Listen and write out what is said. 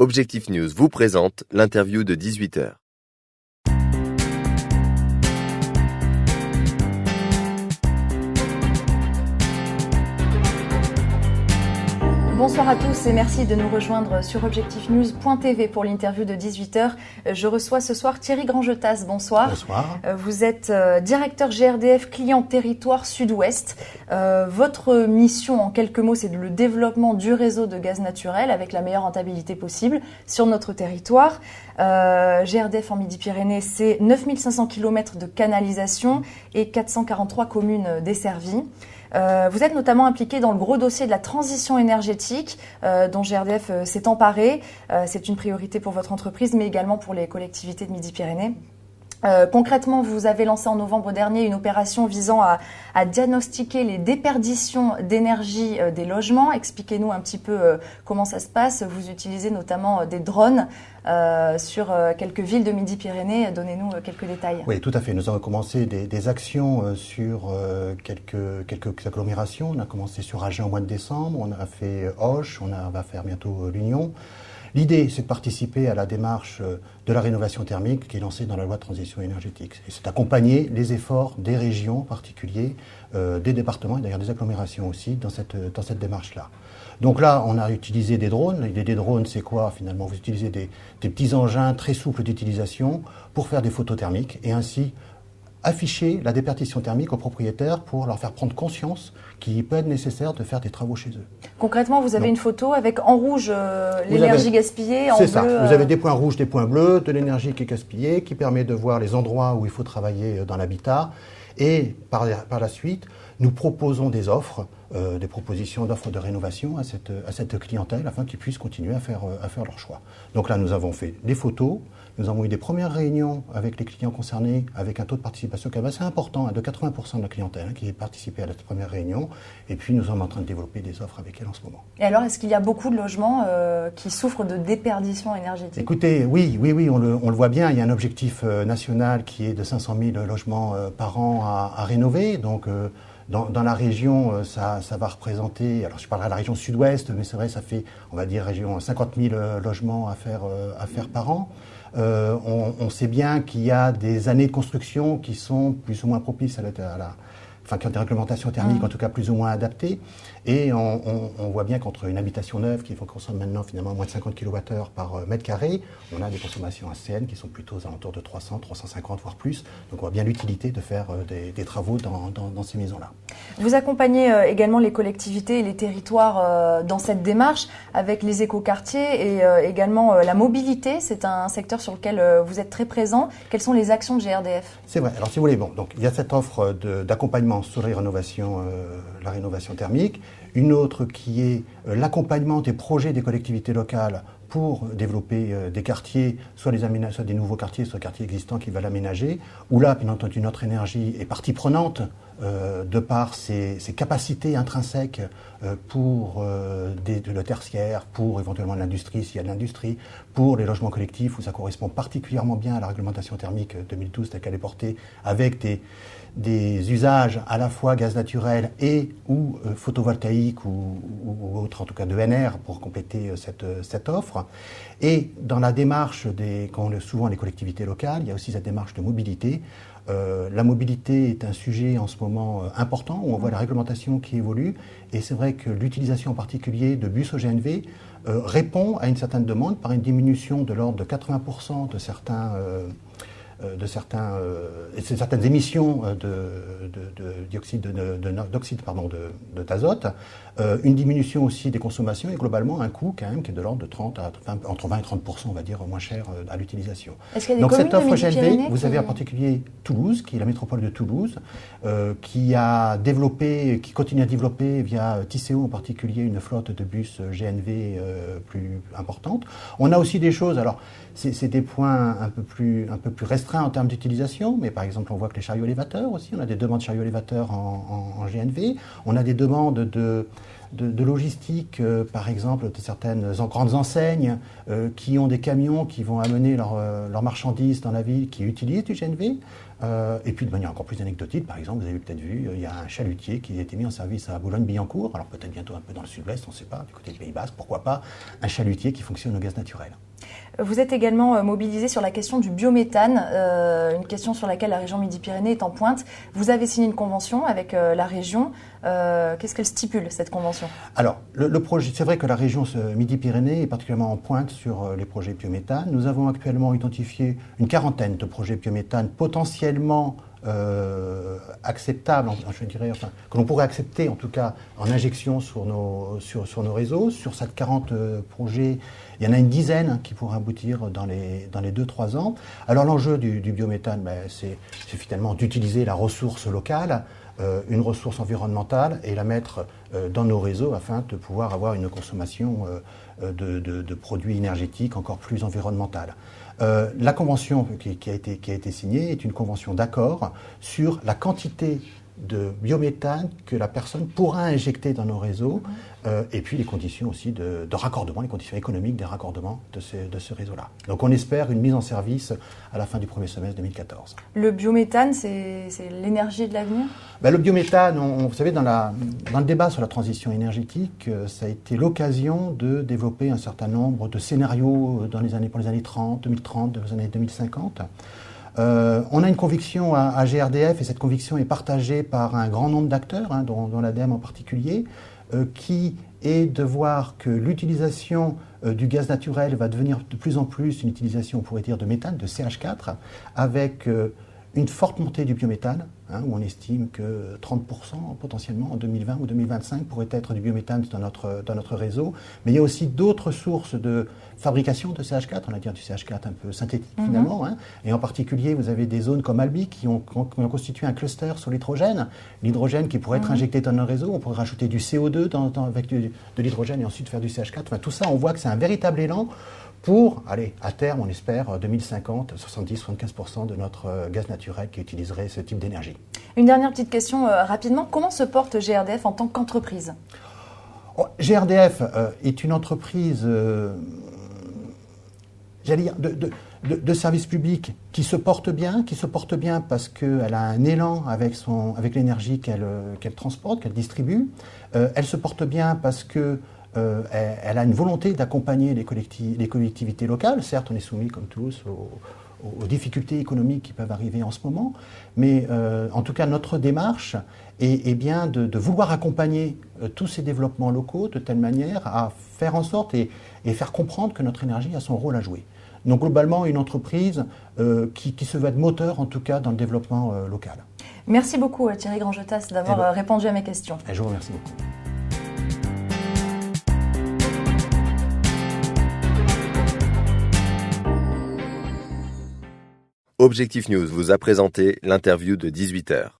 Objectif News vous présente l'interview de 18h. Bonsoir à tous et merci de nous rejoindre sur objectifnews.tv pour l'interview de 18h. Je reçois ce soir Thierry Grangetas. Bonsoir. Bonsoir. Vous êtes directeur GRDF Client Territoire Sud-Ouest. Votre mission, en quelques mots, c'est le développement du réseau de gaz naturel avec la meilleure rentabilité possible sur notre territoire. GRDF en Midi-Pyrénées, c'est 9500 km de canalisation et 443 communes desservies. Vous êtes notamment impliqué dans le gros dossier de la transition énergétique dont GRDF s'est emparé. C'est une priorité pour votre entreprise, mais également pour les collectivités de Midi-Pyrénées. Concrètement, vous avez lancé en novembre dernier une opération visant à diagnostiquer les déperditions d'énergie des logements. Expliquez-nous un petit peu comment ça se passe. Vous utilisez notamment des drones sur quelques villes de Midi-Pyrénées. Donnez-nous quelques détails. Oui, tout à fait. Nous avons commencé des actions sur quelques agglomérations. On a commencé sur Agen au mois de décembre, on a fait Auch, va faire bientôt l'Union. L'idée, c'est de participer à la démarche de la rénovation thermique qui est lancée dans la loi de transition énergétique. Et c'est d'accompagner les efforts des régions en particulier, des départements et d'ailleurs des agglomérations aussi dans cette démarche-là. Donc là, on a utilisé des drones. L'idée des drones, c'est quoi finalement? Vous utilisez des petits engins très souples d'utilisation pour faire des photos thermiques et ainsi afficher la déperdition thermique aux propriétaires pour leur faire prendre conscience qu'il peut être nécessaire de faire des travaux chez eux. Concrètement, vous avez une photo avec en rouge l'énergie gaspillée, en bleu... C'est ça, vous avez des points rouges, des points bleus, de l'énergie qui est gaspillée, qui permet de voir les endroits où il faut travailler dans l'habitat. Et par la suite, nous proposons des offres, des propositions d'offres de rénovation à cette clientèle afin qu'ils puissent continuer à faire leur choix. Donc là, nous avons fait des photos, nous avons eu des premières réunions avec les clients concernés avec un taux de participation qui est assez important, de 80% de la clientèle qui est participée à cette première réunion. Et puis, nous sommes en train de développer des offres avec elle en ce moment. Et alors, est-ce qu'il y a beaucoup de logements qui souffrent de déperdition énergétique? Écoutez, oui, on le voit bien. Il y a un objectif national qui est de 500 000 logements par an à rénover. Donc, dans la région, ça va représenter, alors je parlerai de la région sud-ouest, mais c'est vrai, ça fait, on va dire, 50 000 logements à faire par an. On sait bien qu'il y a des années de construction qui sont plus ou moins propices qui ont des réglementations thermiques, en tout cas plus ou moins adaptées. Et on voit bien qu'entre une habitation neuve qui consomme maintenant finalement moins de 50 kWh par mètre carré, on a des consommations anciennes qui sont plutôt aux alentours de 300, 350 voire plus. Donc on voit bien l'utilité de faire des travaux dans ces maisons-là. Vous accompagnez également les collectivités et les territoires dans cette démarche avec les écoquartiers et également la mobilité. C'est un secteur sur lequel vous êtes très présent. Quelles sont les actions de GRDF? C'est vrai. Alors si vous voulez, donc il y a cette offre d'accompagnement sur la rénovation thermique. Une autre qui est l'accompagnement des projets des collectivités locales pour développer des quartiers, soit des nouveaux quartiers, soit des quartiers existants qui veulent aménager, où là, bien entendu, notre énergie est partie prenante de par ses capacités intrinsèques pour le tertiaire, pour éventuellement l'industrie, s'il y a de l'industrie, pour les logements collectifs, où ça correspond particulièrement bien à la réglementation thermique 2012 telle qu'elle est portée, avec des usages à la fois gaz naturel et ou photovoltaïque ou autre, en tout cas de NR, pour compléter cette offre. Et dans la démarche souvent les collectivités locales, il y a aussi cette démarche de mobilité. La mobilité est un sujet en ce moment important, où on voit la réglementation qui évolue. Et c'est vrai que l'utilisation en particulier de bus au GNV répond à une certaine demande par une diminution de l'ordre de 80% de certaines émissions d'azote, une diminution aussi des consommations et globalement un coût quand même qui est de l'ordre de entre 20 et 30%, on va dire, moins cher à l'utilisation. Donc cette offre GNV, vous avez en particulier Toulouse, qui est la métropole de Toulouse, qui continue à développer via Tisséo en particulier une flotte de bus GNV plus importante. On a aussi des choses, alors c'est des points un peu plus restreints en termes d'utilisation, mais par exemple on voit que les chariots élévateurs aussi, on a des demandes de chariots élévateurs en GNV, on a des demandes de logistique, par exemple, de certaines grandes enseignes qui ont des camions qui vont amener leurs marchandises dans la ville, qui utilisent du GNV. Et puis de manière encore plus anecdotique, par exemple, vous avez peut-être vu, il y a un chalutier qui a été mis en service à Boulogne-Billancourt, alors peut-être bientôt un peu dans le sud-ouest, on ne sait pas, du côté du Pays Basque, pourquoi pas, un chalutier qui fonctionne au gaz naturel. Vous êtes également mobilisé sur la question du biométhane, une question sur laquelle la région Midi-Pyrénées est en pointe. Vous avez signé une convention avec la région. Qu'est-ce qu'elle stipule, cette convention ? Alors, le projet, c'est vrai que la région Midi-Pyrénées est particulièrement en pointe sur les projets biométhane. Nous avons actuellement identifié une quarantaine de projets biométhane potentiellement acceptables, je dirais, enfin, que l'on pourrait accepter en tout cas en injection sur nos réseaux. Sur cette 40 projets, il y en a une dizaine qui pourraient aboutir dans les 2-3 ans. Alors l'enjeu du biométhane, c'est finalement d'utiliser la ressource locale, une ressource environnementale, et la mettre dans nos réseaux afin de pouvoir avoir une consommation de produits énergétiques encore plus environnementale. La convention qui a été signée est une convention d'accord sur la quantité de biométhane que la personne pourra injecter dans nos réseaux, et puis les conditions aussi de raccordement, les conditions économiques des raccordements de ce réseau-là. Donc on espère une mise en service à la fin du premier semestre 2014. Le biométhane, c'est l'énergie de l'avenir ? Le biométhane, vous savez, dans le débat sur la transition énergétique, ça a été l'occasion de développer un certain nombre de scénarios pour les années 30, 2030, les années 2050. On a une conviction à GRDF, et cette conviction est partagée par un grand nombre d'acteurs, dont l'ADEME en particulier, qui est de voir que l'utilisation du gaz naturel va devenir de plus en plus une utilisation, on pourrait dire, de méthane, de CH4, avec une forte montée du biométhane, où on estime que 30% potentiellement en 2020 ou 2025 pourrait être du biométhane dans notre réseau. Mais il y a aussi d'autres sources de fabrication de CH4, on va dire du CH4 un peu synthétique finalement, et en particulier vous avez des zones comme Albi qui ont constitué un cluster sur l'hydrogène, qui pourrait être injecté dans nos réseaux, on pourrait rajouter du CO2 avec de l'hydrogène et ensuite faire du CH4. Enfin, tout ça, on voit que c'est un véritable élan pour, à terme, on espère, 2050, 70-75% de notre gaz naturel qui utiliserait ce type d'énergie. Une dernière petite question rapidement. Comment se porte GRDF en tant qu'entreprise ? GRDF est une entreprise, j'allais dire, de service public qui se porte bien parce qu'elle a un élan avec l'énergie qu'elle transporte, qu'elle distribue. Elle se porte bien parce que elle a une volonté d'accompagner les collectivités locales. Certes, on est soumis, comme tous, aux difficultés économiques qui peuvent arriver en ce moment, mais en tout cas, notre démarche est bien de vouloir accompagner tous ces développements locaux de telle manière à faire en sorte et faire comprendre que notre énergie a son rôle à jouer. Donc globalement, une entreprise qui se veut être moteur, en tout cas, dans le développement local. Merci beaucoup Thierry Grangetas d'avoir répondu à mes questions. Je vous remercie beaucoup. Objectif News vous a présenté l'interview de 18h.